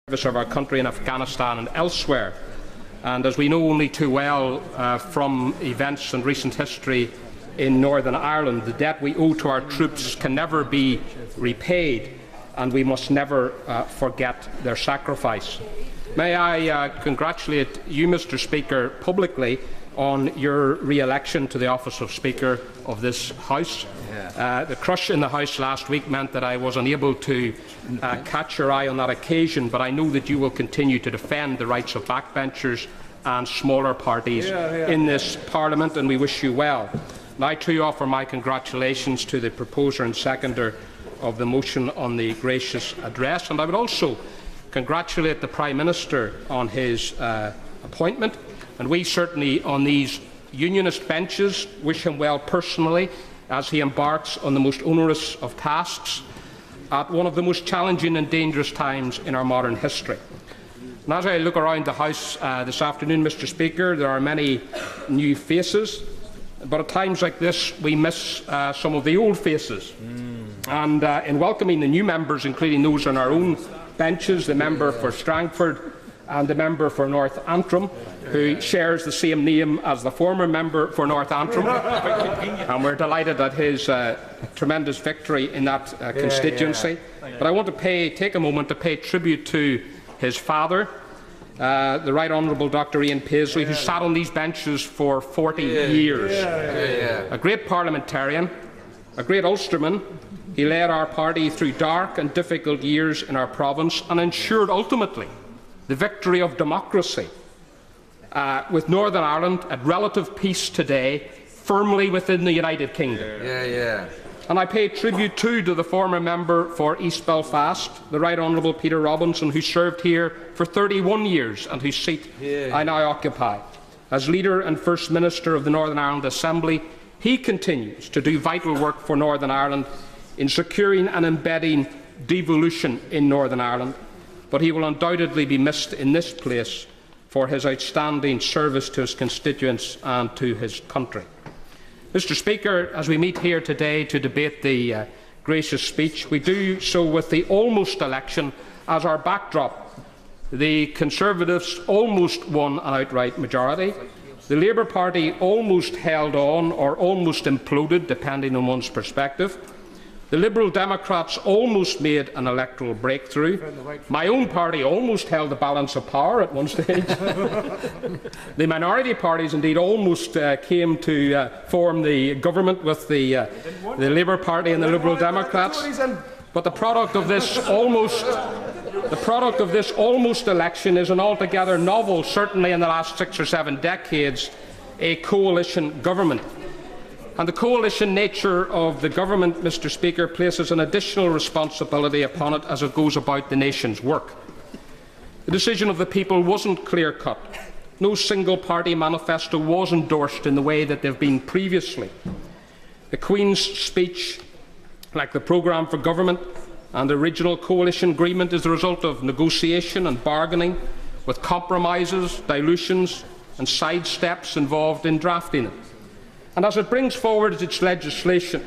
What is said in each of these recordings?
service of our country in Afghanistan and elsewhere. And as we know only too well from events and recent history in Northern Ireland, the debt we owe to our troops can never be repaid, and we must never forget their sacrifice. May I congratulate you, Mr. Speaker, publicly on your re-election to the office of Speaker of this House. The crush in the House last week meant that I was unable to catch your eye on that occasion, but I know that you will continue to defend the rights of backbenchers and smaller parties in this Parliament, and we wish you well. And I too offer my congratulations to the proposer and seconder of the motion on the gracious address, and I would also congratulate the Prime Minister on his appointment, and we certainly on these Unionist benches wish him well personally as he embarks on the most onerous of tasks at one of the most challenging and dangerous times in our modern history. And as I look around the House this afternoon, Mr. Speaker, there are many new faces, but at times like this we miss some of the old faces. And in welcoming the new members, including those on our own benches, the member for Strangford and the member for North Antrim, who shares the same name as the former member for North Antrim, and we're delighted at his tremendous victory in that constituency. But I want to take a moment to pay tribute to his father, the Right Honourable Dr. Ian Paisley, who sat on these benches for 40 years. A great parliamentarian, a great Ulsterman. He led our party through dark and difficult years in our province and ensured ultimately the victory of democracy, with Northern Ireland at relative peace today, firmly within the United Kingdom. And I pay tribute too to the former member for East Belfast, the Right Honourable Peter Robinson, who served here for 31 years and whose seat I now occupy. As Leader and First Minister of the Northern Ireland Assembly, he continues to do vital work for Northern Ireland in securing and embedding devolution in Northern Ireland, but he will undoubtedly be missed in this place for his outstanding service to his constituents and to his country. Mr. Speaker, as we meet here today to debate the gracious speech, we do so with the almost election as our backdrop. The Conservatives almost won an outright majority. The Labour Party almost held on or almost imploded, depending on one's perspective. The Liberal Democrats almost made an electoral breakthrough. My own party almost held the balance of power at one stage. The minority parties indeed almost came to form the government with the Labour Party and the Liberal Democrats. But the product of this almost election is an altogether novel, certainly in the last 6 or 7 decades, a coalition government. And the coalition nature of the government, Mr. Speaker, places an additional responsibility upon it as it goes about the nation's work. The decision of the people wasn't clear-cut. No single party manifesto was endorsed in the way that they've been previously. The Queen's speech, like the programme for government and the original coalition agreement, is the result of negotiation and bargaining, with compromises, dilutions and sidesteps involved in drafting it. And as it brings forward its legislation,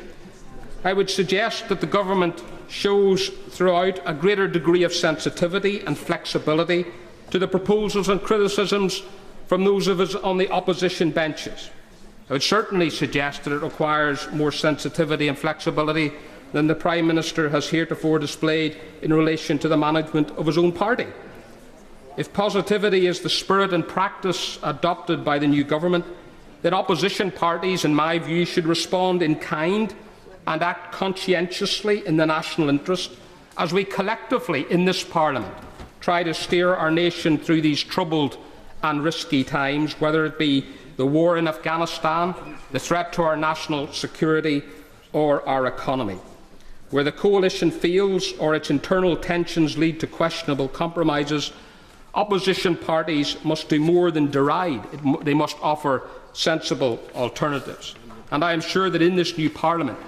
I would suggest that the government shows throughout a greater degree of sensitivity and flexibility to the proposals and criticisms from those of us on the opposition benches. I would certainly suggest that it requires more sensitivity and flexibility than the Prime Minister has heretofore displayed in relation to the management of his own party. If positivity is the spirit and practice adopted by the new government, then opposition parties, in my view, should respond in kind and act conscientiously in the national interest as we collectively in this Parliament try to steer our nation through these troubled and risky times, whether it be the war in Afghanistan, the threat to our national security or our economy. Where the coalition fails or its internal tensions lead to questionable compromises, opposition parties must do more than deride. They must offer sensible alternatives. And I am sure that in this new Parliament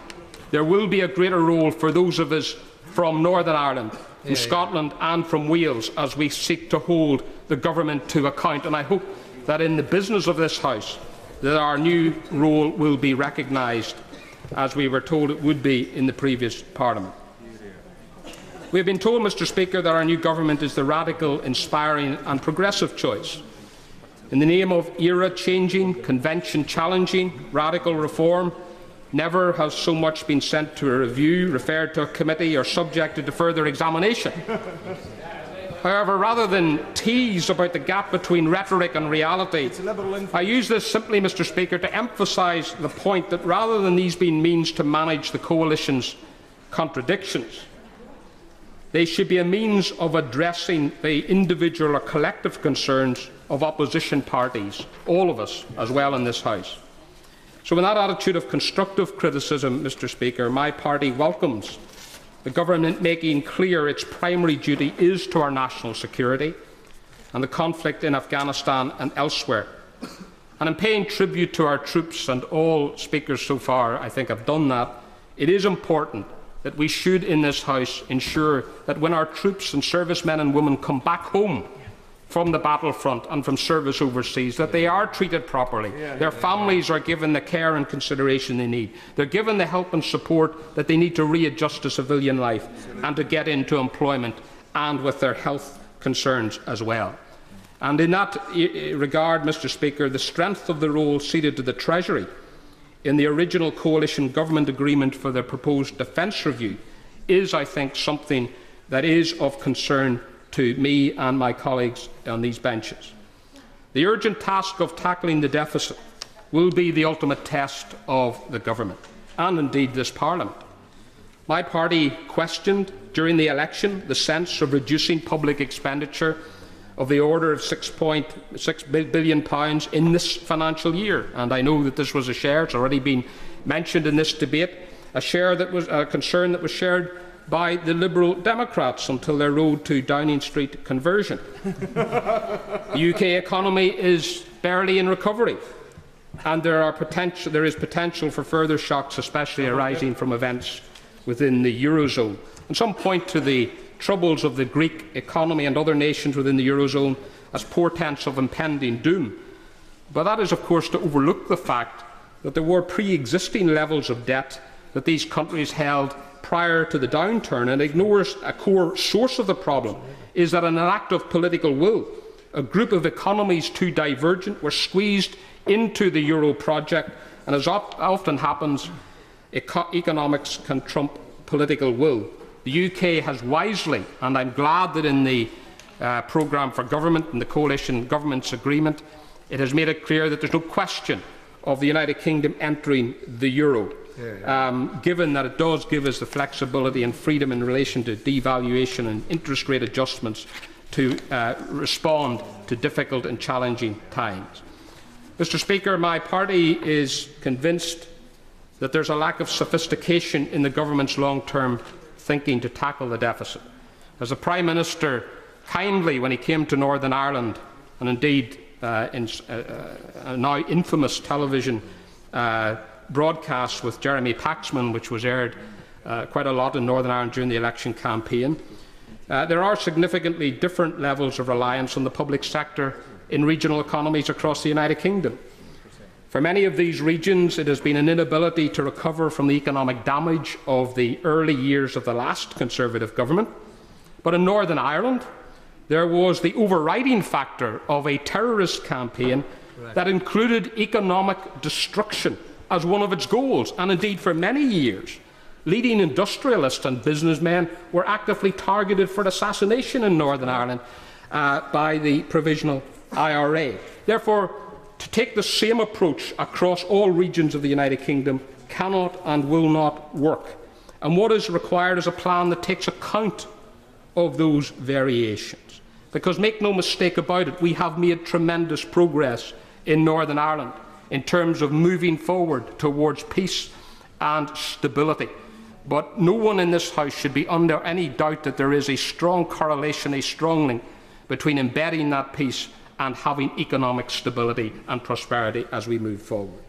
there will be a greater role for those of us from Northern Ireland, from Scotland and from Wales as we seek to hold the government to account. And I hope that in the business of this House that our new role will be recognised, as we were told it would be in the previous Parliament. We have been told, Mr. Speaker, that our new government is the radical, inspiring and progressive choice. In the name of era-changing, convention-challenging, radical reform, never has so much been sent to a review, referred to a committee or subjected to further examination. However, rather than tease about the gap between rhetoric and reality, I use this simply, Mr. Speaker, to emphasise the point that rather than these being means to manage the coalition's contradictions, they should be a means of addressing the individual or collective concerns of opposition parties, all of us as well in this House. So in that attitude of constructive criticism, Mr. Speaker, my party welcomes the government making clear its primary duty is to our national security and the conflict in Afghanistan and elsewhere. And in paying tribute to our troops, and all speakers so far I think have done that, it is important that we should in this House ensure that when our troops and servicemen and women come back home from the battlefront and from service overseas, that they are treated properly. Their families are given the care and consideration they need. They're given the help and support that they need to readjust to civilian life and to get into employment, and with their health concerns as well. And in that regard, Mr. Speaker, the strength of the role ceded to the Treasury in the original coalition government agreement for the proposed defence review is, I think, something that is of concern to me and my colleagues on these benches. The urgent task of tackling the deficit will be the ultimate test of the government, and indeed this Parliament. My party questioned during the election the sense of reducing public expenditure of the order of £6.6 billion in this financial year, and I know that this was a share, it's already been mentioned in this debate, a concern that was shared by the Liberal Democrats until their road to Downing Street conversion. The UK economy is barely in recovery, and there is potential for further shocks, especially arising from events within the Eurozone. And some point to the troubles of the Greek economy and other nations within the Eurozone as portents of impending doom. But that is, of course, to overlook the fact that there were pre-existing levels of debt that these countries held prior to the downturn, and ignores a core source of the problem, is that in an act of political will, a group of economies too divergent were squeezed into the euro project, and as often happens, economics can trump political will. The UK has wisely, and I'm glad that in the programme for government and the coalition government's agreement, it has made it clear that there is no question of the United Kingdom entering the euro. Given that it does give us the flexibility and freedom in relation to devaluation and interest rate adjustments to respond to difficult and challenging times. Mr. Speaker, my party is convinced that there is a lack of sophistication in the government's long-term thinking to tackle the deficit. As the Prime Minister kindly, when he came to Northern Ireland, and indeed in a now infamous television broadcast with Jeremy Paxman, which was aired quite a lot in Northern Ireland during the election campaign, there are significantly different levels of reliance on the public sector in regional economies across the United Kingdom. For many of these regions, it has been an inability to recover from the economic damage of the early years of the last Conservative government. But in Northern Ireland, there was the overriding factor of a terrorist campaign that included economic destruction as one of its goals, and indeed for many years leading industrialists and businessmen were actively targeted for assassination in Northern Ireland by the Provisional IRA. Therefore, to take the same approach across all regions of the United Kingdom cannot and will not work, and what is required is a plan that takes account of those variations. Because make no mistake about it, we have made tremendous progress in Northern Ireland in terms of moving forward towards peace and stability. But no one in this House should be under any doubt that there is a strong correlation, a strong link between embedding that peace and having economic stability and prosperity as we move forward.